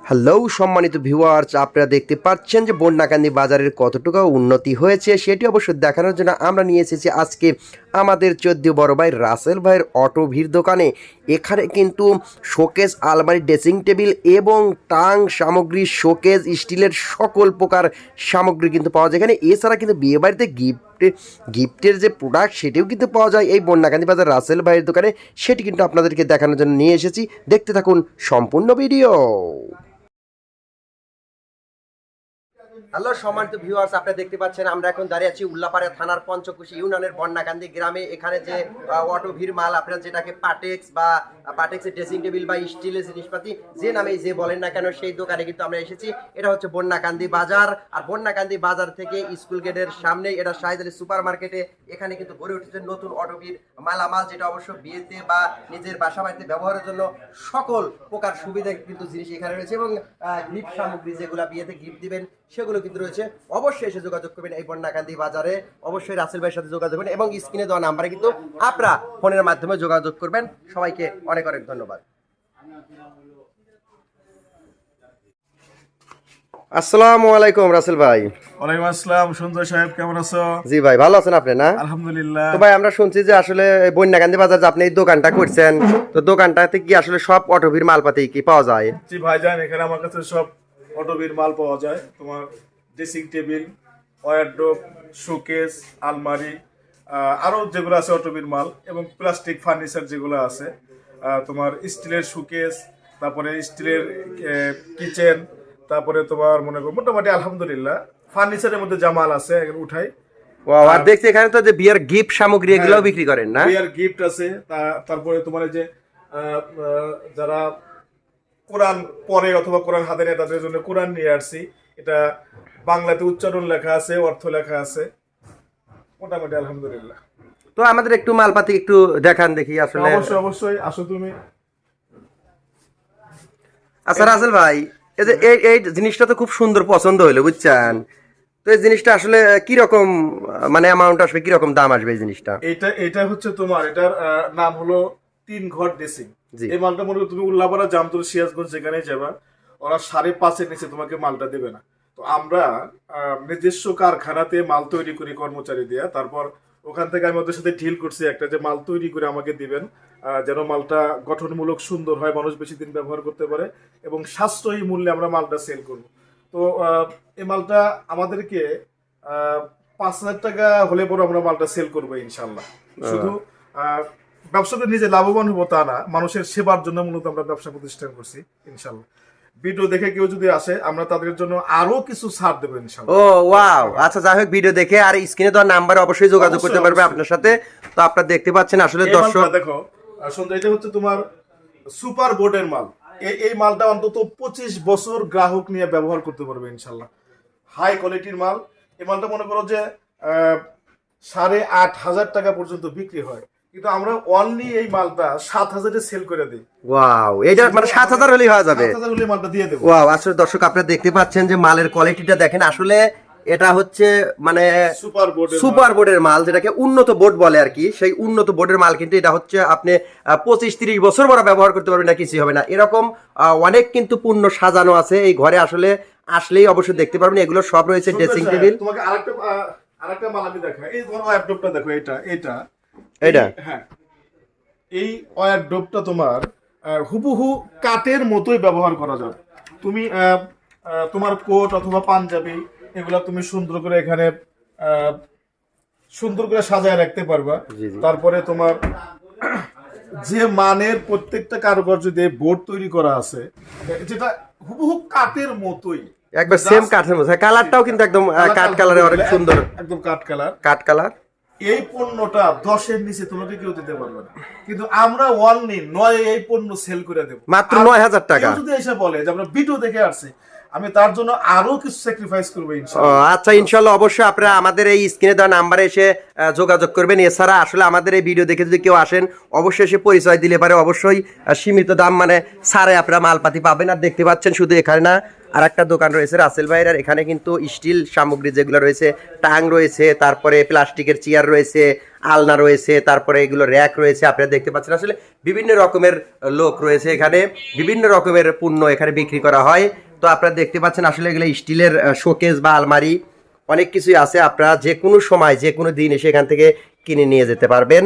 Hello সম্মানিত viewers, আপনারা দেখতে পাচ্ছেন যে বন্যাকান্দি বাজারের কতটুকু উন্নতি হয়েছে সেটি অবশ্য দেখানোর জন্য আমরা নিয়ে এসেছি আজকে আমাদের 14 বড় ভাই রাসেল ভাইয়ের অটো ভিড় দোকানে। এখানে কিন্তু শোকেস, আলমারি, ড্রেসিং টেবিল এবং টাং সামগ্রী, শোকেস, স্টিলের সকল প্রকার সামগ্রী কিন্তু পাওয়া যায় এখানে। এছাড়া কিন্তু বিয়েবাড়িতে গিফটের যে প্রোডাক্ট সেটিও কিন্তু পাওয়া যায় এই বন্যাকান্দি বাজার রাসেল ভাইয়ের দোকানে। সেটি কিন্তু আপনাদেরকে দেখানোর জন্য নিয়ে এসেছি, দেখতে থাকুন সম্পূর্ণ ভিডিও। হ্যালো সম্মানিত ভিউয়ার্স, আপনারা দেখতে পাচ্ছেন আমরা এখন দাঁড়িয়ে আছি উল্লাপাড়া থানার পঞ্চকুশি ইউনিয়নের বন্যাকান্দি গ্রামে। এখানে যে অটো ভিড় মাল, আপনারা যেটাকে পাটেক্স বা পাটেক্সের ড্রেসিং টেবিল বা স্টিলের জিনিসপাতি যে নামেই যে বলেন না কেন, সেই দোকানে কিন্তু আমরা এসেছি। এটা হচ্ছে বন্যাকান্দি বাজার। আর বন্যাকান্দি বাজার থেকে স্কুল গেটের সামনে এটা শাহিদ আলী সুপার মার্কেটে। এখানে কিন্তু গড়ে উঠেছে নতুন অটো ভিড় মালামাল, যেটা অবশ্য বিয়েতে বা নিজের বাসা বাড়িতে ব্যবহারের জন্য সকল প্রকার সুবিধা কিন্তু জিনিস এখানে রয়েছে। এবং গিফট সামগ্রী যেগুলো বিয়েতে গিফট দিবেন সেগুলো কিন্তু রয়েছে। অবশ্যই এসে যোগাযোগ করবেন এই বন্যাকান্দি বাজারে। অবশ্যই রাসেল ভাইয়ের সাথে যোগাযোগ করবেন এবং স্ক্রিনে দেওয়া নাম্বারে কিন্তু আপনারা ফোনের মাধ্যমে যোগাযোগ করবেন। সবাইকে অনেক অনেক ধন্যবাদ। আসসালামু আলাইকুম রাসেল ভাই। ওয়ালাইকুম আসসালাম। সুন্দর সাহেব, কেমন আছো? জি ভাই, ভালো আছেন আপনি? না আলহামদুলিল্লাহ। তো ভাই, আমরা শুনছি যে আসলে বন্যাকান্দি বাজার যে আপনি এই দোকানটা করছেন, তো দোকানটাতে কি আসলে সব অটোভির মালপাতি কি পাওয়া যায়? জি ভাইজান, এখানে আমার কাছে সব অটোবির মাল পাওয়া যায়। তোমার ড্রেসিং টেবিল, ওয়ারড্রোব, শোকেস, আলমারি, আরো যেগুলো আছে অটোবির মাল, এবং প্লাস্টিক ফার্নিচার যেগুলো আছে, তোমার স্টিলের শোকেস, তারপরে স্টিলের কিচেন, তারপরে তোমার মনে করো মোটামুটি আলহামদুলিল্লাহ ফার্নিচারের মধ্যে যা মাল আছে এখানে উঠাই। আর দেখছি এখানে তো যে বিয়ার গিফট সামগ্রী এগুলোও বিক্রি করেন না? বিয়ার গিফট আছে। তারপরে তোমার যে যারা কোরআন পড়ে অথবা কোরআন হাতে নেয় তাদের জন্য কোরআন নিয়ে আসছি। এটা বাংলাতে উচ্চারণ লেখা আছে, অর্থ লেখা আছে, মোটামুটি আলহামদুলিল্লাহ। তো আমাদের একটু মালপাতি একটু দেখান দেখি আসলে। অবশ্যই অবশ্যই, আসো তুমি। আচ্ছা রাসেল ভাই, এই যে এই জিনিসটা তো খুব সুন্দর পছন্দ হলো, বুঝছেন? তো এই জিনিসটা আসলে কি রকম, মানে অ্যামাউন্ট আসবে, কি রকম দাম আসবে এই জিনিসটা? এটা হচ্ছে তোমার, এটার নাম হলো 3 ঘর ড্রেসিং। এই মালটা মনে করো তুমি উল্লাপাড়া, জামতল, সিরাজগঞ্জ যেখানে যাবা, ওরা 5.5-এর নিচে তোমাকে মালটা দেবে না। তো আমরা নিজস্ব কারখানাতে মাল তৈরি করি কর্মচারী দিয়ে। তারপর ওখান থেকে আমি ওদের সাথে ডিল করছি একটা, যে মাল তৈরি করে আমাকে দিবেন, যেন মালটা গঠনমূলক সুন্দর হয়, মানুষ বেশি দিন ব্যবহার করতে পারে, এবং সাশ্রয়ী মূল্যে আমরা মালটা সেল করব। তো এই মালটা আমাদেরকে 5,000 টাকা হলে পরে আমরা মালটা সেল করবো ইনশাল্লাহ। শুধু ব্যবসাতে নিজে লাভবান হবো তা না, মানুষের সেবার জন্য মূলত আমরা ব্যবসা প্রতিষ্ঠান করছি ইনশাল্লাহ। ভিডিও দেখে কেউ যদি আসে, আমরা তাদের জন্য আরো কিছু ছাড় দেবো ইনশাল্লাহ। ও ওয়াও, আচ্ছা যাই হোক, ভিডিও দেখে আর স্ক্রিনে দেওয়া নাম্বারে অবশ্যই যোগাযোগ করতে পারবে আপনার সাথে। তো আপনারা দেখতে পাচ্ছেন আসলে দর্শক দেখো সন্ধ্যা, এটা হচ্ছে তোমার সুপার বোর্ডের মাল। এই মালটা অন্তত 25 বছর গ্রাহক নিয়ে ব্যবহার করতে পারবে ইনশাল্লাহ। হাই কোয়ালিটির মাল। এই মালটা মনে করো যে 8,500 টাকা পর্যন্ত বিক্রি হয়, কিন্তু আমরা অনলি এই মালটা 7,000-এ সেল করে দিই। ওয়াও, এটা মানে 7,000 হলেই হয়ে যাবে? 7,000 হলে মালটা দিয়ে দেব। ওয়াও, আসলে দর্শক আপনারা দেখতে পাচ্ছেন যে মালের কোয়ালিটিটা দেখেন। আসলে এটা হচ্ছে মানে সুপার বোর্ডের মাল, যেটাকে উন্নত বোর্ড বলে আর কি। সেই উন্নত বোর্ডের মাল কিন্তু এটা হচ্ছে আপনি 25-30 বছর বড় ব্যবহার করতে পারবেন না, কিছু হবে না। এরকম অনেক কিন্তু পূর্ণ সাজানো আছে এই ঘরে, আসলে আসলেই অবশ্যই দেখতে পারবেন। এগুলো সব রয়েছে ড্রেসিং টেবিল। তোমাকে আরেকটা মাল আমি দেখাই। এই ধরো ওয়্যারড্রপটা দেখো, এটা হ্যাঁ, এই ওয়্যারড্রপটা তোমার হুবহু কাঠের মতোই ব্যবহার করা যাবে। তুমি তোমার কোট অথবা পাঞ্জাবি এগুলা তুমি সুন্দর করে এখানে সুন্দর করে সাজায় রাখতে পারবা। তারপরে তোমার যে মানের প্রত্যেকটা কারুকার্য দিয়ে বোর্ড তৈরি করা আছে, যেটা হুবহু কাঠের মতোই, একবার সেম কাঠের মতো। কালারটাও কিন্তু একদম কাঠ কালারে, অনেক সুন্দর, একদম কাঠ কালার। এই পণ্যটা 10-এর নিচে তোমাকে কেউ দিতে পারবে না, কিন্তু আমরা অনলি 9 এই পণ্য সেল করে দেব, মাত্র 9,000 টাকা। যদি এসে বলে যে আমরা ভিডিও দেখে আসছে, আমি তার জন্য আরো কিছু স্যাক্রিফাইস করবো ও, ইনশাআল্লাহ। আচ্ছা ইনশাল্লাহ অবশ্যই আপনারা আমাদের এই স্ক্রিনে দেওয়া নাম্বারে এসে যোগাযোগ করবেন। এছাড়া আসলে আমাদের এই ভিডিও দেখে যদি কেউ আসেন অবশ্যই এসে পরিচয় দিলে পারে অবশ্যই সীমিত দাম মানে ছাড়ে আপনারা মালপাতি পাবেন। আর দেখতে পাচ্ছেন শুধু এখানে না, আর একটা দোকান রয়েছে রাসেল ভাইয়ের, আর এখানে কিন্তু স্টিল সামগ্রী যেগুলো রয়েছে, টাং রয়েছে, তারপরে প্লাস্টিকের চেয়ার রয়েছে, আলনা রয়েছে, তারপরে এগুলো র্যাক রয়েছে, আপনারা দেখতে পাচ্ছেন আসলে বিভিন্ন রকমের লোক রয়েছে এখানে, বিভিন্ন রকমের পণ্য এখানে বিক্রি করা হয়। তো আপনারা দেখতে পাচ্ছেন আসলে এগুলো স্টিলের শোকেস বা আলমারি অনেক কিছুই আছে, আপনারা যে কোনো সময় যে কোনো দিন এসে এখান থেকে কিনে নিয়ে যেতে পারবেন।